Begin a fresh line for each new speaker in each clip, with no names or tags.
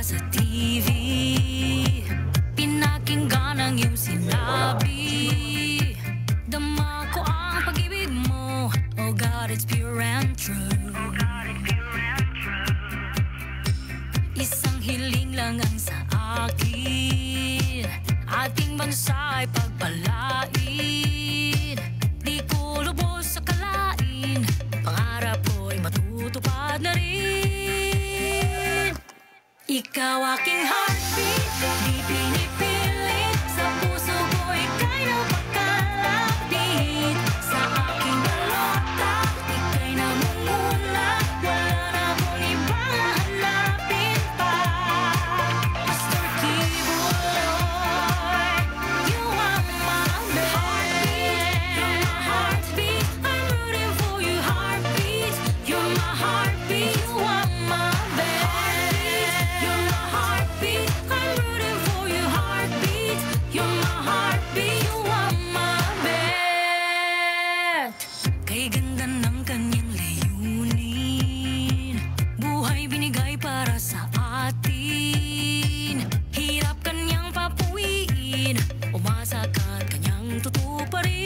sa TV, pinakinggan ang iyong sinabi. Dama ko ang pag-ibig mo, oh God, it's pure and true. Isang hiling lang ang sa akin, ating bansa ay pagpalain. Di ko lubos sa kalain, pangarap ko'y matutupad na rin. Ikaw aking heartbeat, di pinipilit, sa puso ko ika'y napakalapit. Sa aking balota, ika'y namumula, wala na akong ibang hahanapin pa. Pastor Kibuloy, you are my heartbeat. You're my heartbeat, I'm rooting for you, heartbeat. You're my heartbeat, you are my heartbeat. You're my heartbeat, I'm rooting for you, heartbeat. You're my heartbeat, you are my bet. Kay ganda ng kanyang layunin, buhay binigay para sa atin. Hirap kanyang papuwiin, umasa ka't kanyang tutuparin.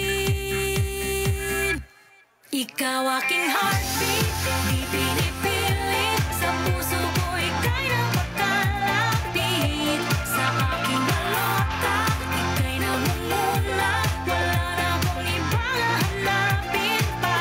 Ikaw aking heartbeat, di pinipilit, sa puso ko ika'y napakalapit. Sa aking balota, ika'y namumula, wala na akong ibang hahanapin pa.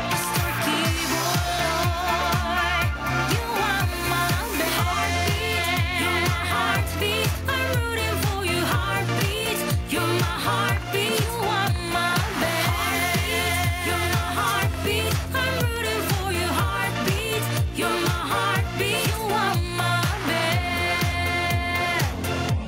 Pastor Kibuloy, you are my heartbeat. You're my heartbeat, I'm rooting for you, heartbeat. You're my heartbeat, you are my heartbeat. You're my heartbeat, I'm rooting for you, heartbeat. You're my heartbeat, you are my bet.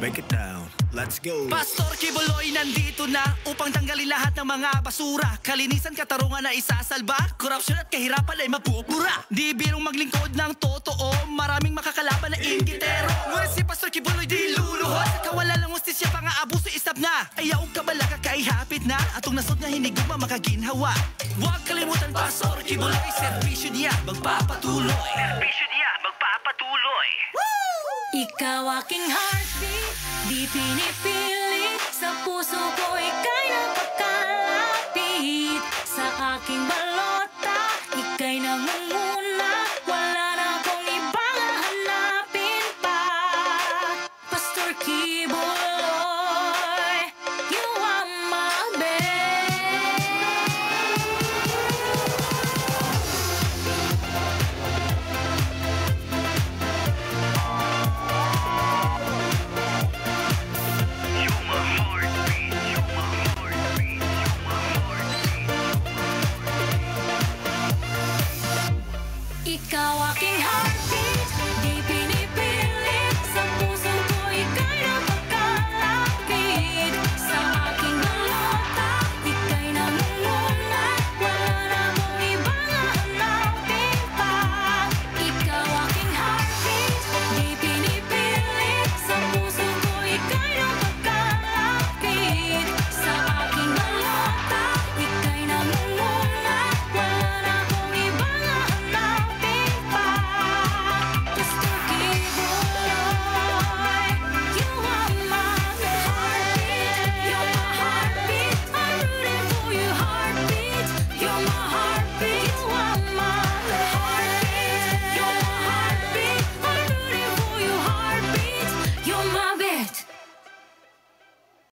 Break it down, let's go.
Pastor Kibuloy nandito na upang tanggalin lahat ng mga basura. Kalinisan, katarungan na isasalba, korupsyon at kahirapan ay mapupura. Di birong maglingkod ng totoo, maraming makakalaban na inggitero. Ngunit si Pastor Kibuloy di luluhod, sa kawalan ng hustisya, pang-aabuso istap na. Ayaw kabalaga kaihapit na, atong nasod na hiniguma makaginhawa. Huwag kalimutan Pastor Kibuloy, serbisyo niya magpapatuloy. Serbisyo niya magpapatuloy.
Ikaw aking heartbeat, di pinipilit, sa puso ko ika'y napakalapit. Sa aking balota, ika'y namumula.